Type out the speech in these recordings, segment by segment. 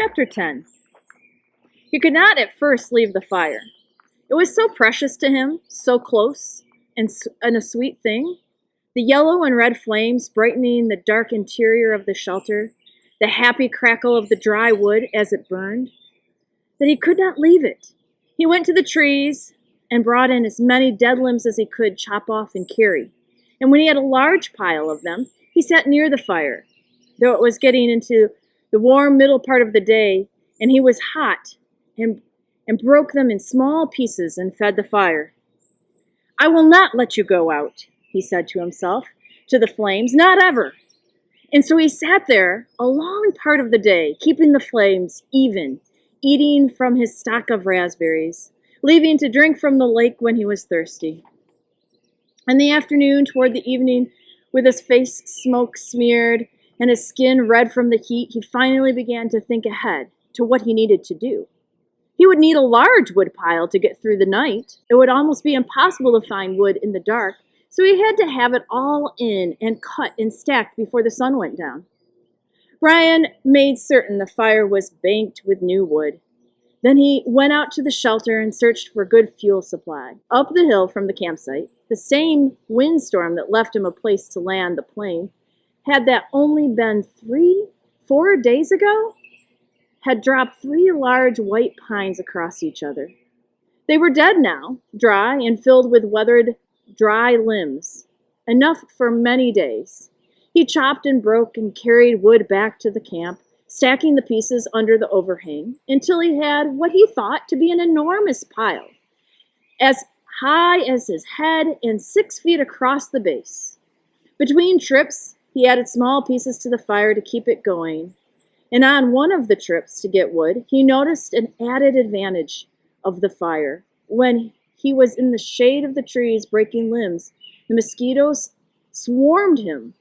Chapter 10. He could not at first leave the fire. It was so precious to him, so close, and a sweet thing. The yellow and red flames brightening the dark interior of the shelter, the happy crackle of the dry wood as it burned, that he could not leave it. He went to the trees and brought in as many dead limbs as he could chop off and carry. And when he had a large pile of them, he sat near the fire, though it was getting into the warm middle part of the day, and he was hot, and broke them in small pieces and fed the fire. "I will not let you go out," he said to himself, to the flames, "not ever." And so he sat there a long part of the day, keeping the flames even, eating from his stock of raspberries, leaving to drink from the lake when he was thirsty. In the afternoon, toward the evening, with his face smoke-smeared and his skin red from the heat, he finally began to think ahead to what he needed to do. He would need a large wood pile to get through the night. It would almost be impossible to find wood in the dark, so he had to have it all in and cut and stacked before the sun went down. Brian made certain the fire was banked with new wood. Then he went out to the shelter and searched for good fuel supply. Up the hill from the campsite, the same windstorm that left him a place to land the plane, had that only been 4 days ago, had dropped 3 large white pines across each other. They were dead now, dry and filled with weathered, dry limbs, enough for many days. He chopped and broke and carried wood back to the camp, stacking the pieces under the overhang, until he had what he thought to be an enormous pile, as high as his head and 6 feet across the base. Between trips, he added small pieces to the fire to keep it going, and on one of the trips to get wood, he noticed an added advantage of the fire. When he was in the shade of the trees breaking limbs, the mosquitoes swarmed him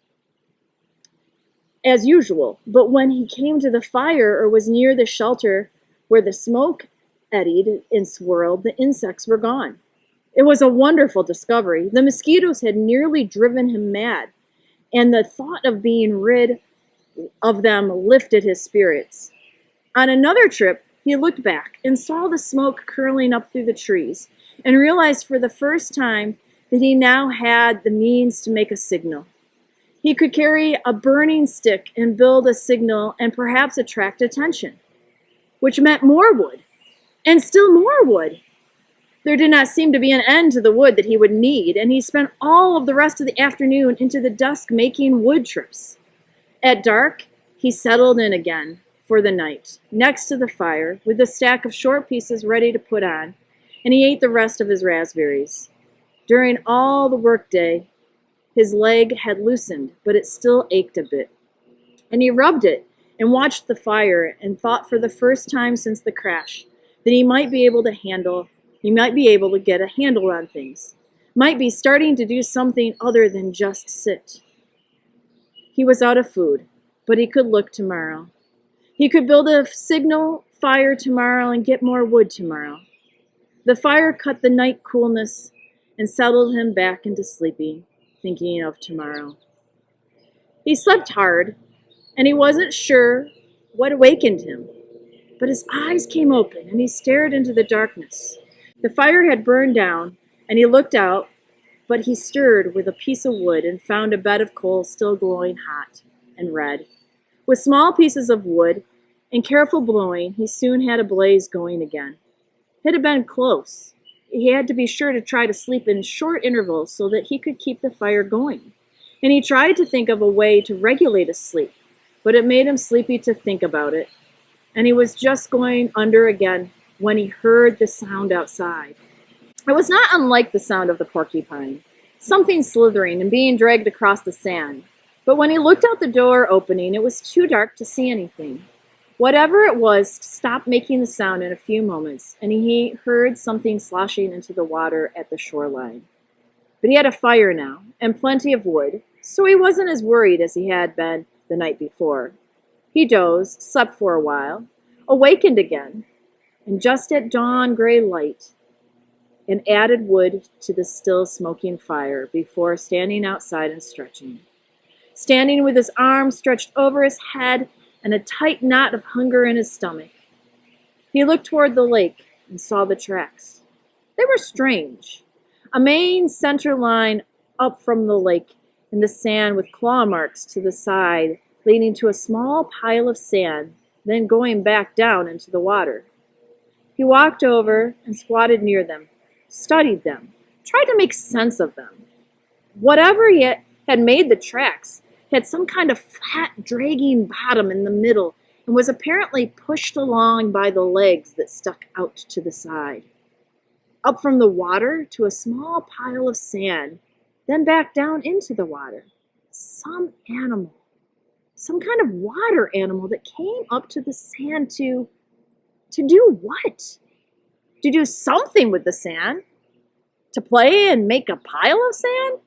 as usual, but when he came to the fire or was near the shelter where the smoke eddied and swirled, the insects were gone. It was a wonderful discovery. The mosquitoes had nearly driven him mad, and the thought of being rid of them lifted his spirits. On another trip, he looked back and saw the smoke curling up through the trees and realized for the first time that he now had the means to make a signal. He could carry a burning stick and build a signal and perhaps attract attention, which meant more wood, and still more wood. There did not seem to be an end to the wood that he would need, and he spent all of the rest of the afternoon into the dusk making wood trips. At dark, he settled in again for the night, next to the fire, with a stack of short pieces ready to put on, and he ate the rest of his raspberries. During all the workday, his leg had loosened, but it still ached a bit. And he rubbed it and watched the fire and thought for the first time since the crash that he might be able to get a handle on things, might be starting to do something other than just sit. He was out of food, but he could look tomorrow. He could build a signal fire tomorrow and get more wood tomorrow. The fire cut the night coolness and settled him back into sleeping, thinking of tomorrow. He slept hard, and he wasn't sure what awakened him, but his eyes came open and he stared into the darkness. The fire had burned down, and he looked out, but he stirred with a piece of wood and found a bed of coals still glowing hot and red. With small pieces of wood and careful blowing, he soon had a blaze going again. It had been close. He had to be sure to try to sleep in short intervals so that he could keep the fire going. And he tried to think of a way to regulate his sleep, but it made him sleepy to think about it. And he was just going under again when he heard the sound outside. It was not unlike the sound of the porcupine, something slithering and being dragged across the sand. But when he looked out the door opening, it was too dark to see anything. Whatever it was stopped making the sound in a few moments, and he heard something sloshing into the water at the shoreline. But he had a fire now, and plenty of wood, so he wasn't as worried as he had been the night before. He dozed, slept for a while, awakened again, and just at dawn gray light, and added wood to the still smoking fire before standing outside and stretching. Standing with his arms stretched over his head and a tight knot of hunger in his stomach. He looked toward the lake and saw the tracks. They were strange. A main center line up from the lake in the sand with claw marks to the side, leading to a small pile of sand, then going back down into the water. He walked over and squatted near them, studied them, tried to make sense of them. Whatever had made the tracks had some kind of flat, dragging bottom in the middle and was apparently pushed along by the legs that stuck out to the side. Up from the water to a small pile of sand, then back down into the water. Some animal, some kind of water animal that came up to the sand to do what? To do something with the sand? To play and make a pile of sand?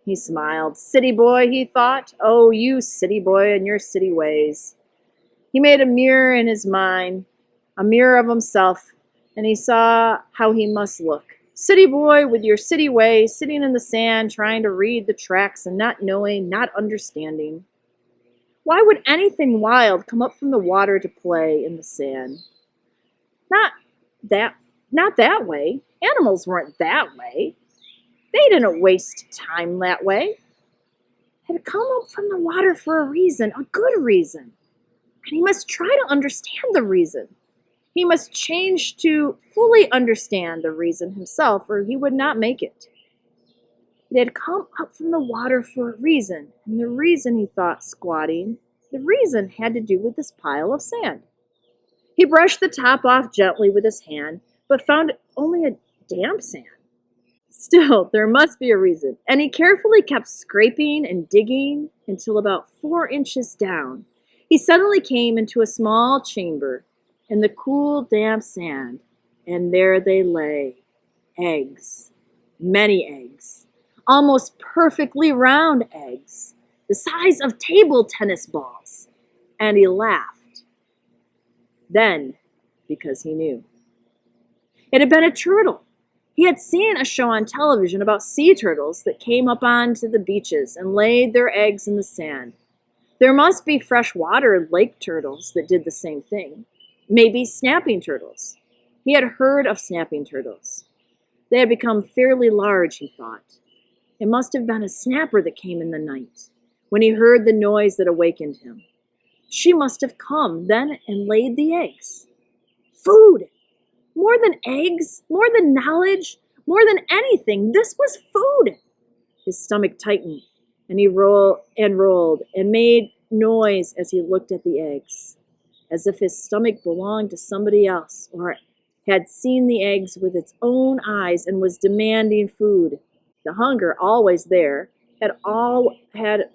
He smiled. City boy, he thought. Oh, you city boy and your city ways. He made a mirror in his mind, a mirror of himself, and he saw how he must look. City boy with your city ways, sitting in the sand, trying to read the tracks and not knowing, not understanding. Why would anything wild come up from the water to play in the sand? Not that way. Animals weren't that way. They didn't waste time that way. It had come up from the water for a reason, a good reason. And he must try to understand the reason. He must change to fully understand the reason himself, or he would not make it. It had come up from the water for a reason, and the reason, he thought, squatting, the reason had to do with this pile of sand. He brushed the top off gently with his hand, but found only a damp sand. Still, there must be a reason, and he carefully kept scraping and digging until about 4 inches down. He suddenly came into a small chamber in the cool, damp sand, and there they lay, eggs, many eggs, almost perfectly round eggs, the size of table tennis balls, and he laughed. Then, because he knew. It had been a turtle. He had seen a show on television about sea turtles that came up onto the beaches and laid their eggs in the sand. There must be freshwater lake turtles that did the same thing. Maybe snapping turtles. He had heard of snapping turtles. They had become fairly large, he thought. It must have been a snapper that came in the night, when he heard the noise that awakened him. She must have come then and laid the eggs. Food! More than eggs, more than knowledge, more than anything, this was food. His stomach tightened, and he rolled and made noise as he looked at the eggs, as if his stomach belonged to somebody else, or had seen the eggs with its own eyes and was demanding food. The hunger, always there, had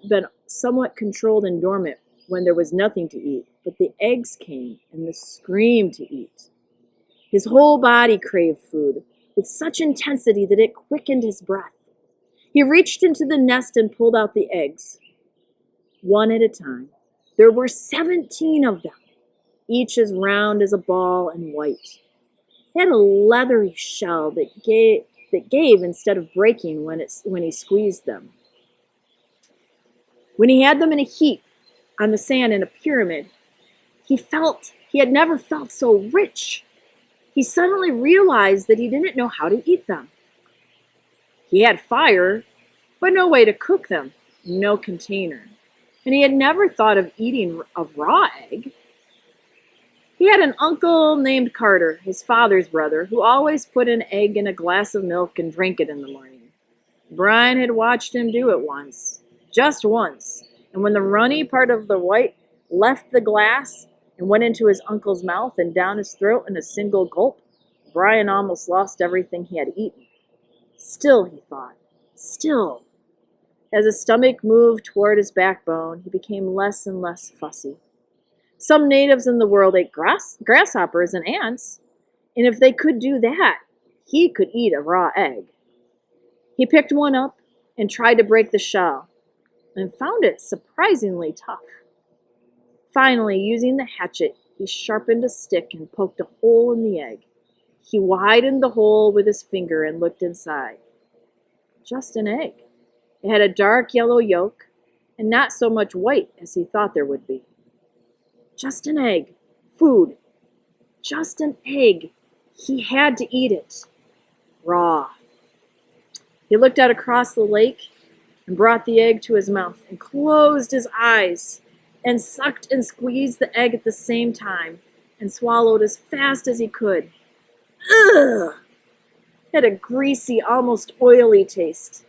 been somewhat controlled and dormant when there was nothing to eat, but the eggs came and the scream to eat. His whole body craved food with such intensity that it quickened his breath. He reached into the nest and pulled out the eggs, one at a time. There were 17 of them, each as round as a ball and white. They had a leathery shell that gave instead of breaking when he squeezed them. When he had them in a heap on the sand in a pyramid, he had never felt so rich. He suddenly realized that he didn't know how to eat them. He had fire, but no way to cook them, no container. And he had never thought of eating a raw egg. He had an uncle named Carter, his father's brother, who always put an egg in a glass of milk and drank it in the morning. Brian had watched him do it once, just once, and when the runny part of the white left the glass and went into his uncle's mouth and down his throat in a single gulp, Brian almost lost everything he had eaten. Still, he thought, still. As his stomach moved toward his backbone, he became less and less fussy. Some natives in the world ate grasshoppers and ants, and if they could do that, he could eat a raw egg. He picked one up and tried to break the shell, and found it surprisingly tough. Finally, using the hatchet, he sharpened a stick and poked a hole in the egg. He widened the hole with his finger and looked inside. Just an egg. It had a dark yellow yolk, and not so much white as he thought there would be. Just an egg. Food. Just an egg. He had to eat it. Raw. He looked out across the lake and brought the egg to his mouth and closed his eyes and sucked and squeezed the egg at the same time and swallowed as fast as he could. Ugh! It had a greasy, almost oily taste,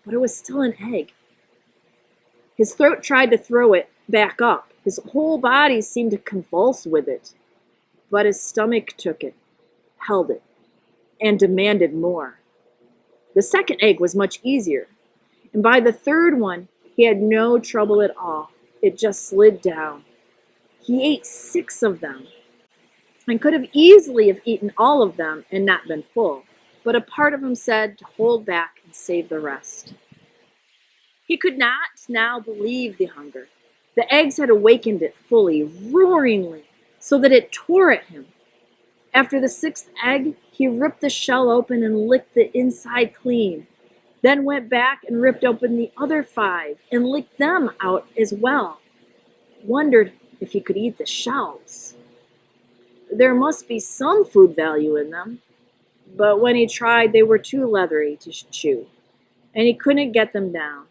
but it was still an egg. His throat tried to throw it back up. His whole body seemed to convulse with it, but his stomach took it, held it, and demanded more. The second egg was much easier, and by the third one, he had no trouble at all. It just slid down. He ate 6 of them, and could have easily have eaten all of them and not been full, but a part of him said to hold back and save the rest. He could not now believe the hunger. The eggs had awakened it fully, roaringly, so that it tore at him. After the 6th egg, he ripped the shell open and licked the inside clean, then went back and ripped open the other 5 and licked them out as well. Wondered if he could eat the shells. There must be some food value in them, but when he tried, they were too leathery to chew, and he couldn't get them down.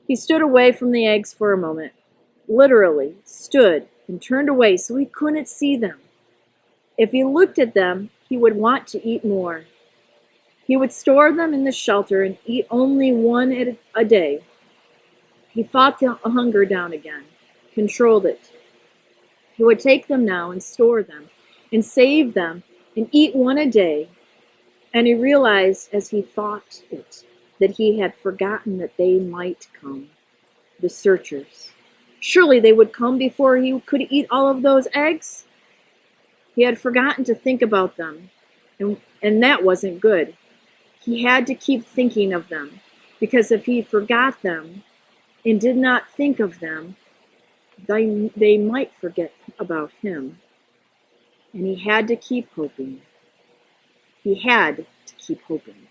He stood away from the eggs for a moment, literally stood and turned away so he couldn't see them. If he looked at them, he would want to eat more. He would store them in the shelter and eat only 1 a day. He fought the hunger down again, controlled it. He would take them now and store them and save them and eat 1 a day. And he realized as he thought it that he had forgotten that they might come, the searchers. Surely they would come before he could eat all of those eggs? He had forgotten to think about them, and that wasn't good. He had to keep thinking of them, because if he forgot them and did not think of them, they might forget about him. And he had to keep hoping. He had to keep hoping.